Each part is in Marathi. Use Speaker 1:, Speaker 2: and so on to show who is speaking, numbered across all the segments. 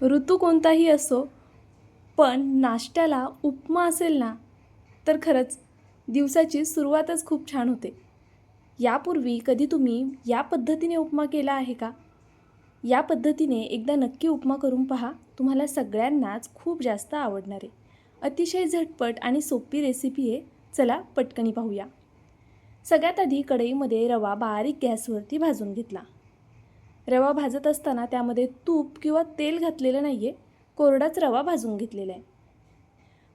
Speaker 1: ऋतू कोणताही असो, पण नाश्त्याला उपमा असेल ना, तर खरंच दिवसाची सुरुवातच खूप छान होते. यापूर्वी कधी तुम्ही या पद्धतीने उपमा केला आहे का? या पद्धतीने एकदा नक्की उपमा करून पहा. तुम्हाला सगळ्यांनाच खूप जास्त आवडणार आहे. अतिशय झटपट आणि सोपी रेसिपी आहे. चला पटकनी पाहूया. सगळ्यात आधी कढईमध्ये रवा बारीक गॅसवरती भाजून घेतला. रवा भाजत असताना त्यामध्ये तूप किंवा तेल घातलेलं नाही आहे, कोरडाच रवा भाजून घेतलेला आहे.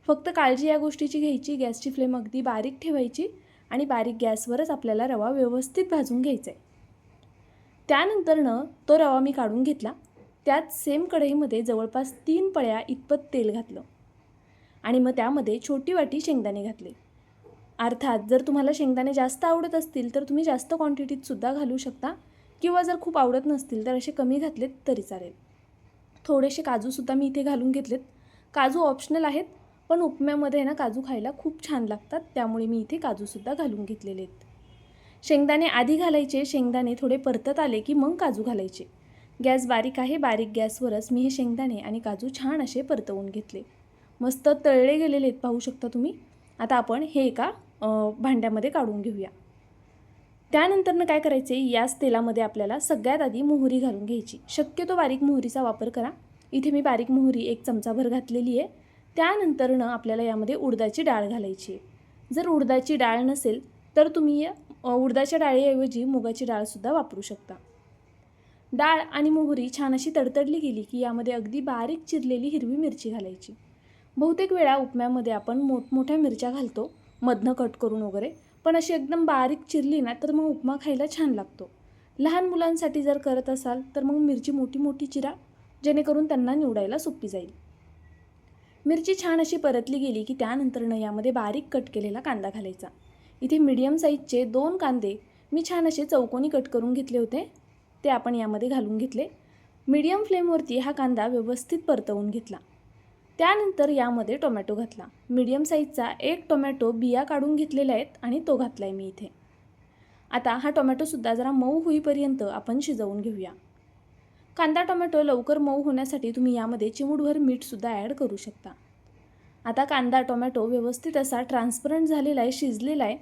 Speaker 1: फक्त काळजी या गोष्टीची घ्यायची, गॅसची फ्लेम अगदी बारीक ठेवायची आणि बारीक गॅसवरच आपल्याला रवा व्यवस्थित भाजून घ्यायचा आहे. त्यानंतरनं तो रवा मी काढून घेतला. त्यात सेम कढईमध्ये जवळपास 3 पळ्या इतपत तेल घातलं आणि मग त्यामध्ये छोटी वाटी शेंगदाणे घातले. अर्थात जर तुम्हाला शेंगदाणे जास्त आवडत असतील तर तुम्ही जास्त क्वांटिटीतसुद्धा घालू शकता किंवा जर खूप आवडत नसतील तर असे कमी घातलेत तरी चालेल. थोडेसे काजूसुद्धा मी इथे घालून घेतलेत. काजू ऑप्शनल आहेत, पण उपम्यामध्ये ना काजू खायला खूप छान लागतात, त्यामुळे मी इथे काजूसुद्धा घालून घेतलेले आहेत. शेंगदाणे आधी घालायचे. शेंगदाणे थोडे परतत आले की मग काजू घालायचे. गॅस बारीक आहे. बारीक गॅसवरच मी हे शेंगदाणे आणि काजू छान असे परतवून घेतले. मस्त तळले गेलेले आहेत, पाहू शकता तुम्ही. आता आपण हे एका भांड्यामध्ये काढून घेऊया. त्यानंतरनं काय करायचे, याच तेलामध्ये आपल्याला सगळ्यात आधी मोहरी घालून घ्यायची. शक्यतो बारीक मोहरीचा वापर करा. इथे मी बारीक मोहरी 1 चमचाभर घातलेली आहे. त्यानंतरनं आपल्याला यामध्ये उडदाची डाळ घालायची आहे. जर उडदाची डाळ नसेल तर तुम्ही उडदाच्या डाळीऐवजी मुगाची डाळसुद्धा वापरू शकता. डाळ आणि मोहरी छान अशी तडतडली गेली की यामध्ये अगदी बारीक चिरलेली हिरवी मिरची घालायची. बहुतेक वेळा उपम्यामध्ये आपण मोठमोठ्या मिरच्या घालतो, मधनं कट करून वगैरे, पण अशी एकदम बारीक चिरली ना तर मग उपमा खायला छान लागतो. लहान मुलांसाठी जर करत असाल तर मग मिरची मोठी मोठी चिरा, जेणेकरून त्यांना निवडायला सोपी जाईल. मिरची छान अशी परतली गेली की त्यानंतरनं यामध्ये बारीक कट केलेला कांदा घालायचा. इथे मीडियम साईजचे 2 कांदे मी छान असे चौकोनी कट करून घेतले होते, ते आपण यामध्ये घालून घेतले. मीडियम फ्लेमवरती हा कांदा व्यवस्थित परतवून घेतला. त्यानंतर यामध्ये टोमॅटो घातला. मीडियम साईजचा 1 टोमॅटो बिया काढून घेतलेला आहेत आणि तो घातला आहे मी इथे. आता हा टोमॅटोसुद्धा जरा मऊ होईपर्यंत आपण शिजवून घेऊया. कांदा टोमॅटो लवकर मऊ होण्यासाठी तुम्ही यामध्ये चिमूटभर मीठसुद्धा ॲड करू शकता. आता कांदा टोमॅटो व्यवस्थित असा ट्रान्सपरंट झालेला आहे, शिजलेला आहे.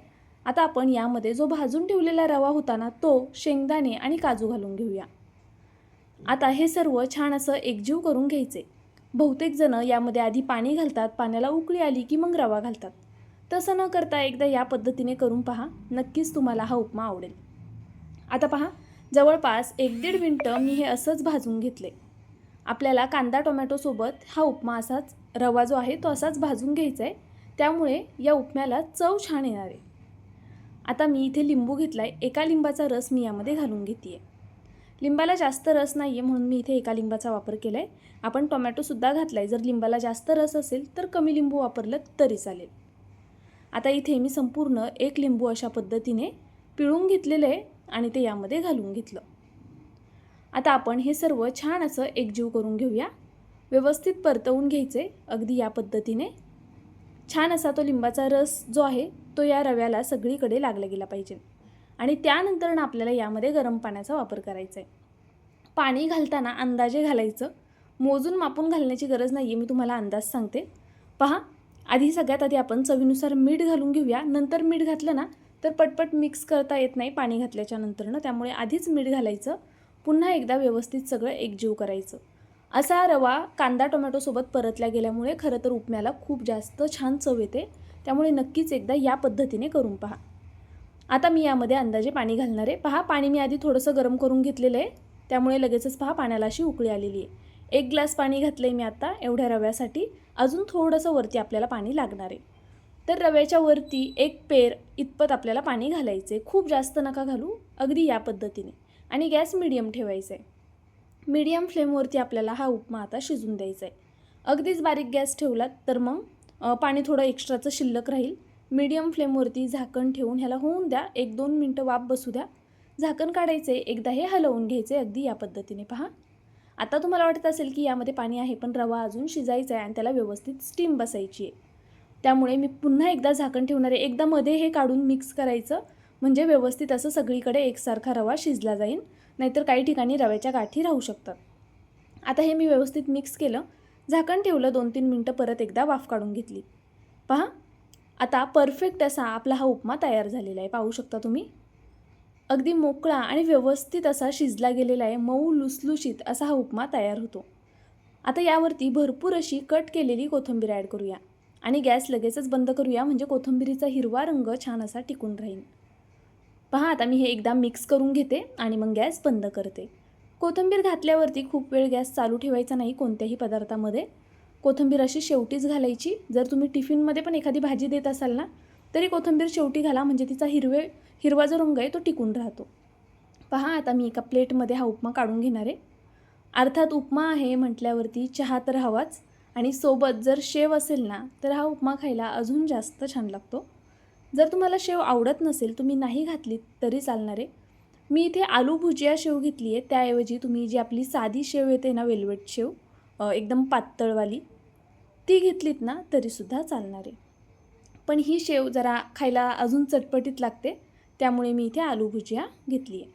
Speaker 1: आता आपण यामध्ये जो भाजून ठेवलेला रवा होता ना, तो, शेंगदाणे आणि काजू घालून घेऊया. आता हे सर्व छान असं एकजीव करून घ्यायचे. बहुतेक जण यामध्ये आधी पाणी घालतात, पाण्याला उकळी आली की मग रवा घालतात. तसं न करता एकदा या पद्धतीने करून पहा, नक्कीच तुम्हाला हा उपमा आवडेल. आता पहा, जवळपास 1-1.5 मिनटं मी हे असंच भाजून घेतले. आपल्याला कांदा टोमॅटोसोबत हा उपमा असाच, रवा जो आहे तो असाच भाजून घ्यायचा आहे, त्यामुळे या उपम्याला चव छान येणार आहे. आता मी इथे लिंबू घेतला आहे. एका लिंबाचा रस मी यामध्ये घालून घेते आहे. लिंबाला जास्त रस नाही आहे म्हणून मी इथे एका लिंबाचा वापर केला आहे. आपण टोमॅटोसुद्धा घातला आहे. जर लिंबाला जास्त रस असेल तर कमी लिंबू वापरलं तरी चालेल. आता इथे मी संपूर्ण 1 लिंबू अशा पद्धतीने पिळून घेतलेलं आहे आणि ते यामध्ये घालून घेतलं. आता आपण हे सर्व छान असं एकजीव करून घेऊया. व्यवस्थित परतवून घ्यायचे अगदी या पद्धतीने. छान असा तो लिंबाचा रस जो आहे तो या रव्याला सगळीकडे लागला गेला पाहिजे. आणि त्यानंतर आपल्याला यामध्ये गरम पाण्याचा वापर करायचा आहे. पाणी घालताना अंदाजे घालायचं, मोजून मापून घालण्याची गरज नाही आहे, मी तुम्हाला अंदाज सांगते. पहा, सगळ्यात आधी आपण चवीनुसार मीठ घालून घेऊया. नंतर मीठ घातलं ना तर पटपट मिक्स करता येत नाही पाणी घातल्याच्या नंतरनं, त्यामुळे आधीच मीठ घालायचं. पुन्हा एकदा व्यवस्थित सगळं एकजीव करायचं. असा रवा कांदा टोमॅटोसोबत परतल्या गेल्यामुळे खरं तर उपम्याला खूप जास्त छान चव येते, त्यामुळे नक्कीच एकदा या पद्धतीने करून पहा. आता मी यामध्ये अंदाजे पाणी घालणार आहे. पहा, पाणी मी आधी थोडंसं गरम करून घेतलेलं आहे, त्यामुळे लगेचच पहा पाण्याला अशी उकळी आलेली आहे. 1 ग्लास पाणी घातलं आहे मी आता एवढ्या रव्यासाठी. अजून थोडंसं वरती आपल्याला पाणी लागणार आहे. तर रव्याच्या वरती 1 पेर इतपत आपल्याला पाणी घालायचं आहे. खूप जास्त नका घालू, अगदी या पद्धतीने. आणि गॅस मीडियम ठेवायचा आहे. मीडियम फ्लेमवरती आपल्याला हा उपमा आता शिजून द्यायचा आहे. अगदीच बारीक गॅस ठेवलात तर मग पाणी थोडं एक्स्ट्राचं शिल्लक राहील. मीडियम फ्लेमवरती झाकण ठेवून ह्याला होऊन द्या. 1-2 मिनटं वाफ बसू द्या. झाकण काढायचं आहे. एकदा हे हलवून घ्यायचे अगदी या पद्धतीने. पहा, आता तुम्हाला वाटत असेल की यामध्ये पाणी आहे, पण रवा अजून शिजायचा आहे आणि त्याला व्यवस्थित स्टीम बसायची आहे. त्यामुळे मी पुन्हा एकदा झाकण ठेवणार आहे. एकदा मध्ये हे काढून मिक्स करायचं, म्हणजे व्यवस्थित असं सगळीकडे एकसारखा रवा शिजला जाईल. नाहीतर काही ठिकाणी रव्याच्या गाठी राहू शकतात. आता हे मी व्यवस्थित मिक्स केलं, झाकण ठेवलं, 2-3 मिनटं परत एकदा वाफ काढून घेतली. पहा, आता परफेक्ट असा आपला हा उपमा तयार झालेला आहे. पाहू शकता तुम्ही. अगदी मोकळा आणि व्यवस्थित असा शिजला गेलेला आहे. मऊ लुसलुशीत असा हा उपमा तयार होतो. आता यावरती भरपूर अशी कट केलेली कोथिंबीर ॲड करूया आणि गॅस लगेचच बंद करूया, म्हणजे कोथिंबीरीचा हिरवा रंग छान असा टिकून राहील. पहा, आता मी हे एकदा मिक्स करून घेते आणि मग गॅस बंद करते. कोथिंबीर घातल्यावरती खूप वेळ गॅस चालू ठेवायचा नाही कोणत्याही पदार्थामध्ये. कोथिंबीर अशी शेवटीच घालायची. जर तुम्ही टिफिनमध्ये पण एखादी भाजी देत असाल ना, तरी कोथिंबीर शेवटी घाला, म्हणजे तिचा हिरवा जो रंग आहे तो टिकून राहतो. पहा, आता मी एका प्लेटमध्ये हा उपमा काढून घेणार आहे. अर्थात उपमा आहे म्हटल्यावरती चहा तर हवाच, आणि सोबत जर शेव असेल ना, तर हा उपमा खायला अजून जास्त छान लागतो. जर तुम्हाला शेव आवडत नसेल, तुम्ही नाही घातलीत तरी चालणार आहे. मी इथे आलू भुजिया शेव घेतली आहे. त्याऐवजी तुम्ही जी आपली साधी शेव येते ना, वेलवेट शेव, एकदम पातळवाली, ती घेतलीत ना तरीसुद्धा चालणार आहे. पण ही शेव जरा खायला अजून चटपटीत लागते, त्यामुळे मी इथे आलू भुजिया घेतली आहे.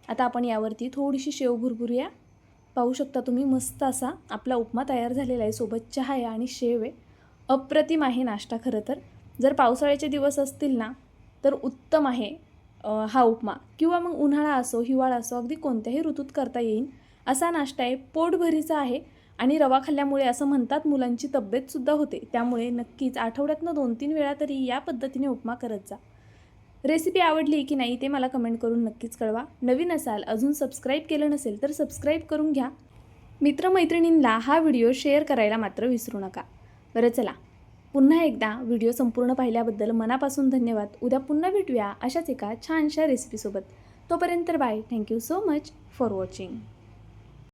Speaker 1: आता आपण यावरती थोडीशी शेव भुरभुरूया. पाहू शकता तुम्ही, मस्त असा आपला उपमा तयार झालेला आहे. सोबत चहा आहे आणि शेव आहे. अप्रतिम आहे नाश्ता खरं तर. जर पावसाळ्याचे दिवस असतील ना, तर उत्तम आहे हा उपमा. किंवा मग उन्हाळा असो, हिवाळा असो, अगदी कोणत्याही ऋतूत करता येईल असा नाश्ता आहे. पोटभरीचा आहे आणि रवा खाल्ल्यामुळे असं म्हणतात मुलांची तब्येतसुद्धा होते. त्यामुळे नक्कीच आठवड्यातनं 2-3 वेळा तरी या पद्धतीने उपमा करत जा. रेसिपी आवडली की नाही ते मला कमेंट करून नक्कीच कळवा. नवीन असाल, अजून सबस्क्राईब केलं नसेल तर सबस्क्राईब करून घ्या. मित्रमैत्रिणींना हा व्हिडिओ शेअर करायला मात्र विसरू नका. बरं चला, पुन्हा एकदा व्हिडिओ संपूर्ण पाहिल्याबद्दल मनापासून धन्यवाद. उद्या पुन्हा भेटूया अशाच एका छानशा रेसिपीसोबत. तोपर्यंत bye. Thank you so much for watching.